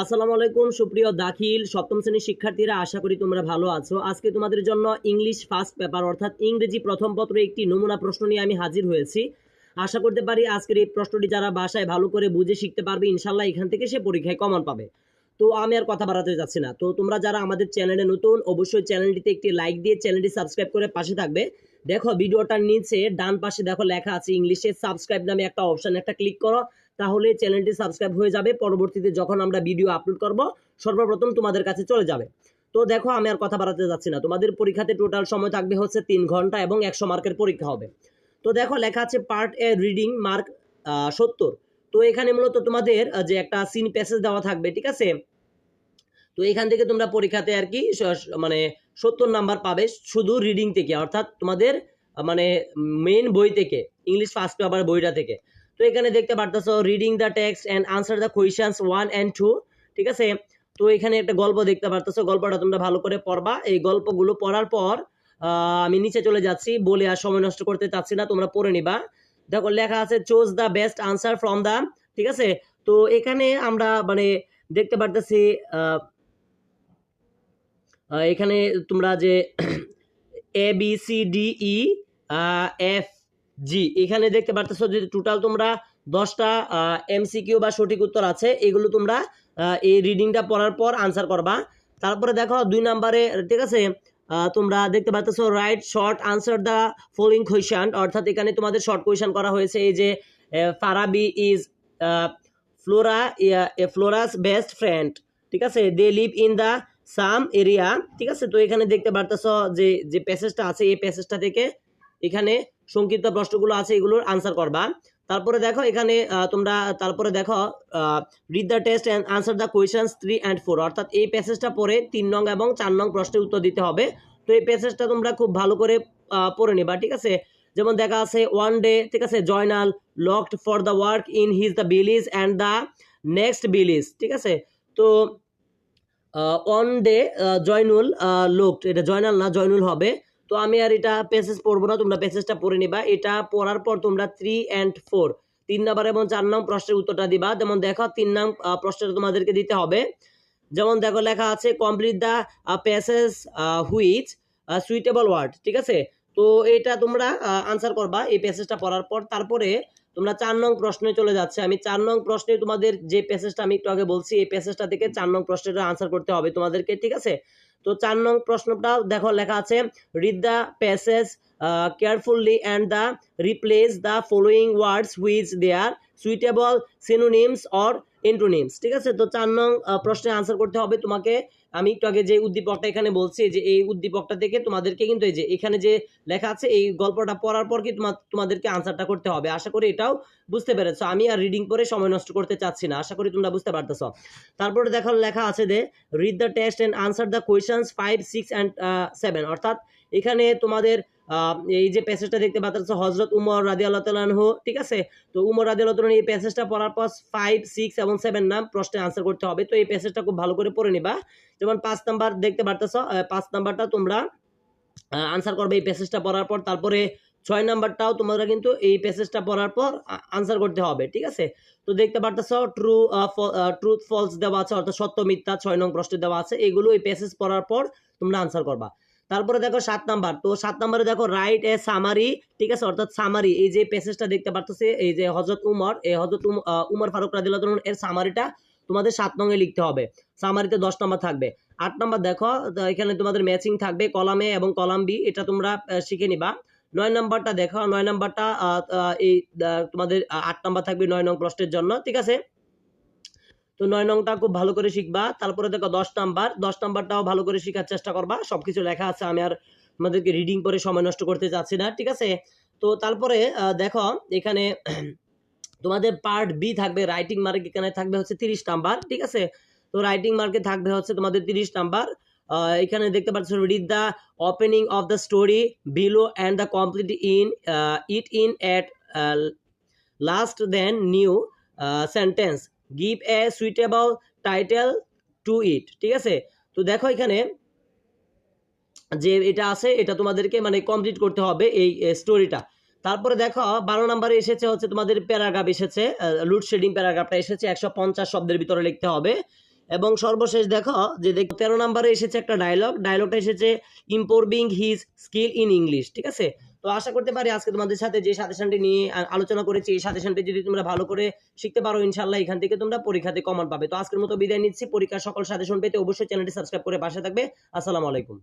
আসসালামু আলাইকুম সুপ্রিয় দাখিল সপ্তম শ্রেণীর শিক্ষার্থীরা, আশা করি তোমরা ভালো আছো। আজকে তোমাদের জন্য ইংলিশ ফার্স্ট পেপার অর্থাৎ ইংরেজি প্রথম পত্রে একটি নমুনা প্রশ্ন নিয়ে আমি হাজির হয়েছি। আশা করতে পারি আজকের এই প্রশ্নটি যারা বাসায় ভালো করে বুঝে শিখতে পারবে, ইনশাল্লাহ এখান থেকে সে পরীক্ষায় কমন পাবে। তো আমি আর কথা বাড়াতে যাচ্ছি না। তো তোমরা যারা আমাদের চ্যানেলে নতুন, অবশ্যই চ্যানেলটিতে একটি লাইক দিয়ে চ্যানেলটি সাবস্ক্রাইব করে পাশে থাকবে। দেখো ভিডিওটার নিচে ডান পাশে দেখো লেখা আছে ইংলিশে সাবস্ক্রাইব নামে একটা অপশন, একটা ক্লিক করো, তাহলে চ্যানেলটি সাবস্ক্রাইব হয়ে যাবে। পরবর্তীতে যখন আমরা ভিডিও আপলোড করব সর্বপ্রথম তোমাদের কাছে চলে যাবে। তো দেখো আমি আর কথা বাড়াতে যাচ্ছি না। তোমাদের পরীক্ষাতে টোটাল সময় থাকবে হচ্ছে 3 ঘন্টা এবং 100 মার্কের পরীক্ষা হবে। তো দেখো লেখা আছে পার্ট এ রিডিং মার্ক 70। তো এখানে মূলত তোমাদের যে একটা সিন প্যাসেজ দেওয়া থাকবে, ঠিক আছে। তো এখান থেকে তোমরা পরীক্ষাতে আর কি মানে 70 নাম্বার পাবে শুধু রিডিং থেকে, অর্থাৎ তোমাদের মানে মেইন বই থেকে, ইংলিশ ফার্স্ট পেপার বইটা থেকে। তো এখানে দেখতে পারতেছো reading the text and answer the questions 1 and 2, ঠিক আছে। তো এখানে একটা গল্প দেখতে পারতেছো, গল্পটা তোমরা ভালো করে পড়বা। এই গল্পগুলো পড়ার পর আমি নিচে চলে যাচ্ছি, বলে আর সময় নষ্ট করতে চাচ্ছি না, তোমরা পড়ে নিবা। দেখো লেখা আছে choose the best answer from the, ঠিক আছে। তো এখানে আমরা মানে দেখতে পারতেছি এখানে তোমরা যে A B C D E F G, এখানে দেখতে পারতেছো যে টোটাল তোমরা 10টা এমসিকিউ বা সঠিক উত্তর আছে। এগুলো তোমরা এই রিডিংটা পড়ার পর আনসার করবা। তারপরে দেখো 2 নম্বরে, ঠিক আছে, তোমরা দেখতে পারতেছো write short answer the following question, অর্থাৎ এখানে তোমাদের শর্ট কোয়েশ্চেন করা হয়েছে। এই যে Farabi is Flora's best friend, ঠিক আছে, they live in the same area, ঠিক আছে। তো এখানে দেখতে পারতেছো যে যে প্যাসেজটা আছে, এই প্যাসেজটা থেকে এখানে সংক্ষিপ্ত প্রশ্নগুলো আছে, এগুলোর আনসার করবা। তারপরে দেখো এখানে তোমরা তারপরে দেখো read the test and answer the questions 3 and 4, অর্থাৎ এই প্যাসেজটা পড়ে 3 নং এবং 4 নং প্রশ্নের উত্তর দিতে হবে। তো এই প্যাসেজটা তোমরা খুব ভালো করে পড়ে নিবা, ঠিক আছে। যেমন দেখা আছে ওয়ান ডে, ঠিক আছে, Joynal locked for the work in his the village and the next village, ঠিক আছে। তো অন ডে জয়নুল লোকড, এটা জয়নাল না জয়নুল হবে। তো আমি আর এটা প্যাসেজ পড়বো না, তোমরা প্যাসেজটা পড়ে নিবা। এটা পড়ার পর তোমরা 3 and 4 3 নাম্বার এবং 4 নং প্রশ্নের উত্তরটা দিবা। যেমন দেখো 3 নং প্রশ্নটা তোমাদেরকে দিতে হবে। যেমন দেখো লেখা আছে complete the passage which suitable word, ঠিক আছে। তো এটা তোমরা আনসার করবা এই প্যাসেজটা পড়ার পর। তারপরে তোমরা 4 নং প্রশ্নে চলে যাচ্ছে। আমি 4 নং প্রশ্নে তোমাদের যে প্যাসেজটা আমি একটু আগে বলছি, এই প্যাসেজটা থেকে 4 নং প্রশ্নের আনসার করতে হবে তোমাদেরকে, ঠিক আছে। তো 4 নং প্রশ্নটা দেখো লেখা আছে read the passage carefully and the replace the following words which they are suitable synonyms or antonyms, ঠিক আছে। তো 4 নং প্রশ্নের আনসার করতে হবে তোমাকে। আমি একটু আগে যে উদ্দীপকটা এখানে বলছি, যে এই উদ্দীপকটা থেকে তোমাদেরকে কিন্তু এই যে এখানে যে লেখা আছে এই গল্পটা পড়ার পর কি তোমাদেরকে আনসারটা করতে হবে। আশা করি এটাও বুঝতে পেরেছো। আমি আর রিডিং করে সময় নষ্ট করতে চাচ্ছি না, আশা করি তোমরা বুঝতে পারতেছো। তারপরে দেখো লেখা আছে যে read the test and answer the questions 5, 6 and 7, অর্থাৎ এখানে তোমাদের এই যে প্যাসেজটা দেখতে পাচ্ছ হযরত উমর রাদিয়াল্লাহু তাআলা আনহু, ঠিক আছে। তো উমর রাদিয়াল্লাহু তাআলা এই প্যাসেজটা পড়ার পর 5, 6 এবং 7 নাম প্রশ্নের আনসার করতে হবে। তো এই প্যাসেজটা খুব ভালো করে পড়ে নিবা। যেমন 5 নাম্বার দেখতে পাচ্ছ, 5 নাম্বারটা তোমরা আনসার করবে এই প্যাসেজটা পড়ার পর। তারপরে 6 নাম্বারটাও তোমরা কিন্তু এই প্যাসেজটা পড়ার পর আনসার করতে হবে, ঠিক আছে। তো দেখতে পারতেছ ট্রুথ ফলস দেওয়া আছে, অর্থাৎ সত্য মিথ্যা 6 নং প্রশ্নে দেওয়া আছে। এগুলো এই প্যাসেজ পড়ার পর তোমরা আনসার করবা। তারপরে দেখো 7 নাম্বার। তো 7 নাম্বারে দেখো রাইট এ সামারি, ঠিক আছে, অর্থাৎ সামারি এই যে প্যাসেজটা দেখতে পারতেছে, এই যে হযরত উমর, এই হযরত উমর ফারুক রাদিয়াল্লাহু তাআলা এর সামারিটা তোমাদের 7 নং এ লিখতে হবে। সামারিতে 10 নাম্বার থাকবে। 8 নাম্বার দেখো এখানে তোমাদের ম্যাচিং থাকবে কলাম এ এবং কলাম বি, এটা তোমরা শিখে নিবা। 9 নাম্বারটা দেখো, 9 নাম্বারটা এই তোমাদের 8 নাম্বার থাকবে 9 নং প্রশ্নের জন্য, ঠিক আছে। তো 9 নংটা খুব ভালো করে শিখবা। তারপরে দেখো 10 নাম্বার, 10 নাম্বারটাও ভালো করে শেখার চেষ্টা করবা। সবকিছু লেখা আছে, আমি আর তোমাদেরকে রিডিং করে সময় নষ্ট করতে চাচ্ছি না, ঠিক আছে। তো তারপরে দেখো এখানে তোমাদের পার্ট বি থাকবে রাইটিং মার্ক, এখানে থাকবে হচ্ছে 30 নাম্বার, ঠিক আছে। তো রাইটিং মার্কে থাকবে হচ্ছে তোমাদের 30 নাম্বার। এখানে দেখতে পাচ্ছ read the opening of the story below and the complete in it in at least ten new sentence give a suitable title to it, ঠিক আছে। তো দেখো এখানে যে এটা আছে, এটা তোমাদেরকে মানে কমপ্লিট করতে হবে এই স্টোরিটা। তারপরে দেখো 12 নম্বরে এসেছে হচ্ছে তোমাদের প্যারাগ্রাফ এসেছে, লোডশেডিং প্যারাগ্রাফটা এসেছে 150 শব্দের ভিতরে লিখতে হবে। এবং সর্বশেষ দেখো যে 13 নম্বরে এসেছে একটা ডায়লগটা এসেছে improving his skill in English, ঠিক আছে। তো আশা করতে পারি আজকে তোমাদের সাথে যে সাজেশনটি নিয়ে আলোচনা করেছি এই সাজেশনটি যদি তোমরা ভালো করে শিখতে পারো ইনশাআল্লাহ এখান থেকে তোমরা পরীক্ষাতে কমন পাবে। তো আজকের মতো বিদায় নিচ্ছি। পরীক্ষার সকল সাজেশন পেতে অবশ্যই চ্যানেলটি সাবস্ক্রাইব করে পাশে থাকবে। আসসালামু আলাইকুম।